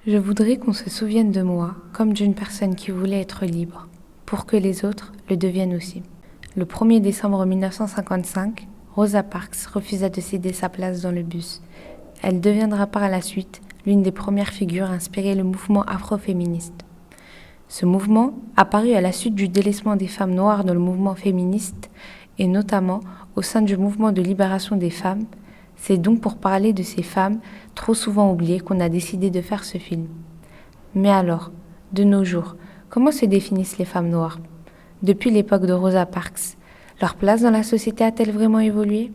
Je voudrais qu'on se souvienne de moi comme d'une personne qui voulait être libre, pour que les autres le deviennent aussi. Le 1er décembre 1955, Rosa Parks refusa de céder sa place dans le bus. Elle deviendra par la suite l'une des premières figures à inspirer le mouvement afroféministe. Ce mouvement apparut à la suite du délaissement des femmes noires dans le mouvement féministe et notamment au sein du mouvement de libération des femmes. C'est donc pour parler de ces femmes trop souvent oubliées qu'on a décidé de faire ce film. Mais alors, de nos jours, comment se définissent les femmes noires ? Depuis l'époque de Rosa Parks, leur place dans la société a-t-elle vraiment évolué ?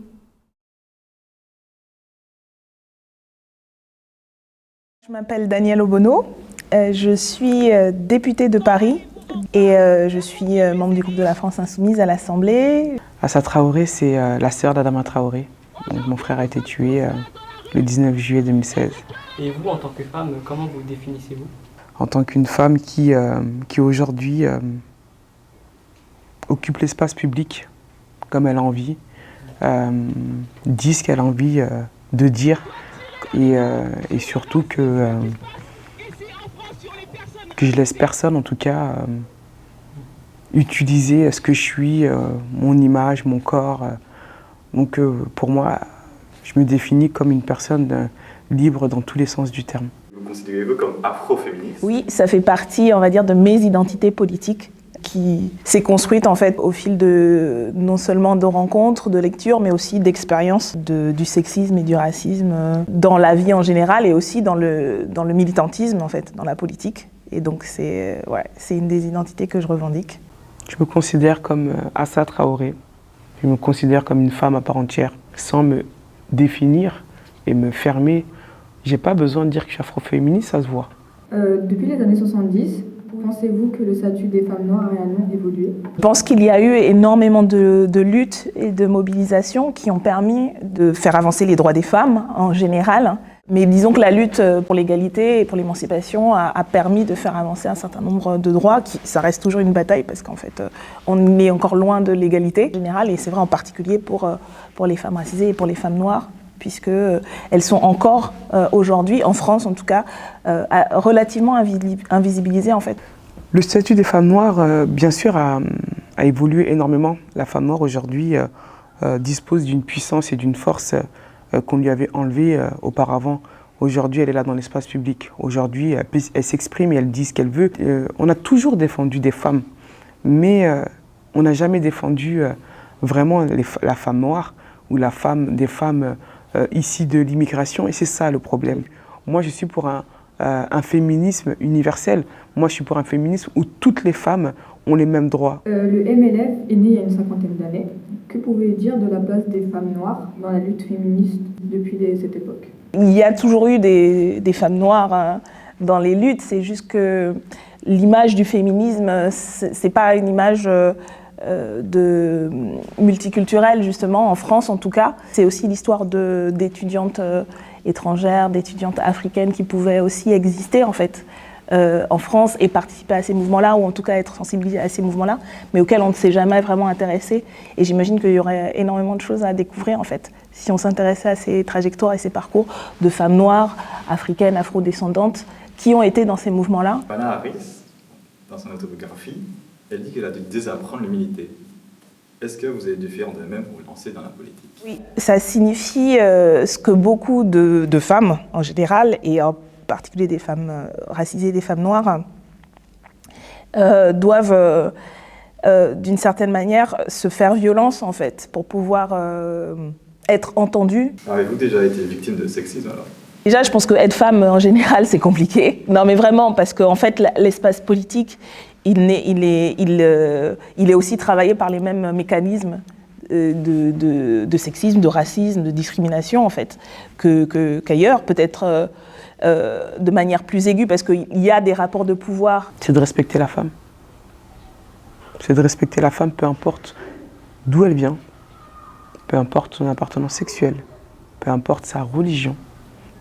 Je m'appelle Danielle Obono, je suis députée de Paris et je suis membre du groupe de la France Insoumise à l'Assemblée. Assa Traoré, c'est la sœur d'Adama Traoré. Donc, mon frère a été tué le 19 juillet 2016. Et vous, en tant que femme, comment vous définissez-vous ? En tant qu'une femme qui aujourd'hui occupe l'espace public comme elle a envie, dit ce qu'elle a envie de dire et surtout que je laisse personne en tout cas utiliser ce que je suis, mon image, mon corps. Donc pour moi, je me définis comme une personne libre dans tous les sens du terme. Vous considérez-vous comme afroféministe ? Oui, ça fait partie, on va dire, de mes identités politiques qui s'est construite en fait au fil de non seulement de rencontres, de lectures, mais aussi d'expériences du sexisme et du racisme dans la vie en général et aussi dans le militantisme en fait, dans la politique. Et donc c'est une des identités que je revendique. Je me considère comme Assa Traoré. Je me considère comme une femme à part entière, sans me définir et me fermer. J'ai pas besoin de dire que je suis afroféministe, ça se voit. Depuis les années 70, pensez-vous que le statut des femmes noires a réellement évolué ? Je pense qu'il y a eu énormément de luttes et de mobilisations qui ont permis de faire avancer les droits des femmes en général. Mais disons que la lutte pour l'égalité et pour l'émancipation a permis de faire avancer un certain nombre de droits. Ça reste toujours une bataille parce qu'en fait, on est encore loin de l'égalité générale et c'est vrai en particulier pour les femmes racisées et pour les femmes noires, puisqu'elles sont encore aujourd'hui, en France en tout cas, relativement invisibilisées en fait. Le statut des femmes noires, bien sûr, a évolué énormément. La femme noire aujourd'hui dispose d'une puissance et d'une force qu'on lui avait enlevée auparavant. Aujourd'hui, elle est là dans l'espace public. Aujourd'hui, elle s'exprime et elle dit ce qu'elle veut. On a toujours défendu des femmes, mais on n'a jamais défendu vraiment la femme noire ou des femmes issues de l'immigration. Et c'est ça le problème. Moi, je suis pour un féminisme universel. Moi, je suis pour un féminisme où toutes les femmes ont les mêmes droits. Le MLF est né il y a une cinquantaine d'années. Que pouvez-vous dire de la place des femmes noires dans la lutte féministe depuis cette époque ? Il y a toujours eu des femmes noires dans les luttes, c'est juste que l'image du féminisme, c'est pas une image multiculturelle, justement, en France en tout cas. C'est aussi l'histoire d'étudiantes étrangères, d'étudiantes africaines qui pouvaient aussi exister en fait en France et participer à ces mouvements-là, ou en tout cas être sensibilisées à ces mouvements-là, mais auxquels on ne s'est jamais vraiment intéressé. Et j'imagine qu'il y aurait énormément de choses à découvrir en fait, si on s'intéressait à ces trajectoires et ces parcours de femmes noires, africaines, afrodescendantes, qui ont été dans ces mouvements-là. Kamala Harris, dans son autobiographie, elle dit qu'elle a dû désapprendre l'humilité. Est-ce que vous avez dû faire de même pour vous lancer dans la politique ? Oui, ça signifie ce que beaucoup de femmes en général, et en particulier des femmes racisées, des femmes noires, doivent d'une certaine manière se faire violence en fait, pour pouvoir être entendues. Avez-vous déjà été victime de sexisme alors ? Déjà, je pense qu'être femme en général, c'est compliqué. Non, mais vraiment, parce qu'en fait, l'espace politique, il est aussi travaillé par les mêmes mécanismes de sexisme, de racisme, de discrimination, en fait, qu'ailleurs, peut-être de manière plus aiguë, parce qu'il y a des rapports de pouvoir. C'est de respecter la femme. C'est de respecter la femme, peu importe d'où elle vient, peu importe son appartenance sexuelle, peu importe sa religion,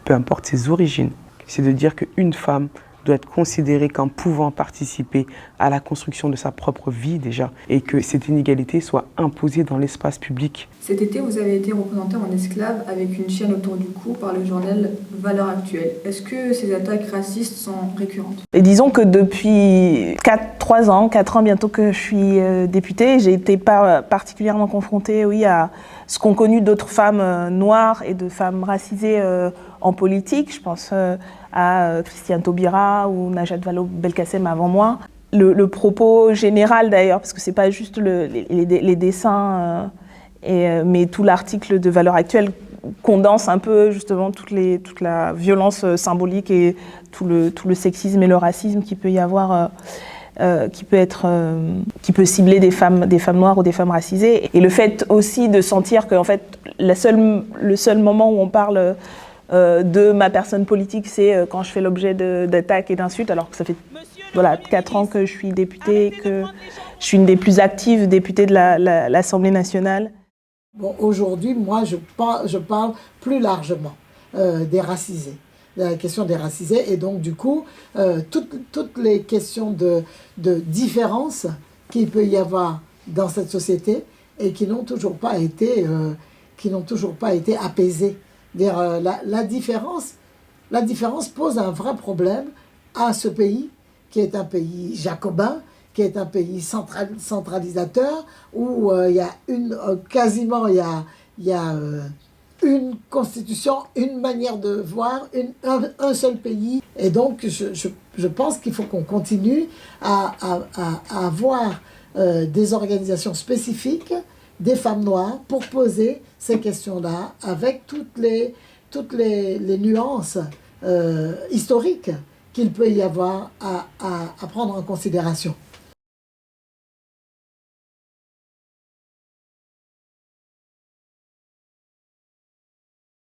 peu importe ses origines. C'est de dire qu'une femme doit être considérée comme pouvant participer à la construction de sa propre vie déjà, et que cette inégalité soit imposée dans l'espace public. Cet été, vous avez été représenté en esclave avec une chaîne autour du cou par le journal Valeurs Actuelles. Est-ce que ces attaques racistes sont récurrentes? Et disons que depuis 4 ans bientôt que je suis députée, j'ai été particulièrement confrontée à ce qu'ont connu d'autres femmes noires et de femmes racisées en politique. Je pense à Christiane Taubira ou Najat Vallaud-Belkacem avant moi. Le propos général d'ailleurs, parce que c'est pas juste les dessins, mais tout l'article de Valeurs Actuelles condense un peu justement toute la violence symbolique et tout le sexisme et le racisme qui peut y avoir, qui peut cibler des femmes noires ou des femmes racisées. Et le fait aussi de sentir que en fait, le seul moment où on parle de ma personne politique, c'est quand je fais l'objet d'attaques et d'insultes, alors que ça fait 4 ans que je suis députée, que je suis une des plus actives députées de l'Assemblée nationale. Bon, aujourd'hui, moi, je parle plus largement des racisés, de la question des racisés, et donc du coup, toutes les questions de différence qu'il peut y avoir dans cette société et qui n'ont toujours pas été apaisées. La différence pose un vrai problème à ce pays, qui est un pays jacobin, qui est un pays centralisateur, où il y a quasiment une constitution, une manière de voir, un seul pays. Et donc, je pense qu'il faut qu'on continue à avoir des organisations spécifiques, des femmes noires, pour poser ces questions-là, avec toutes les nuances historiques qu'il peut y avoir à prendre en considération.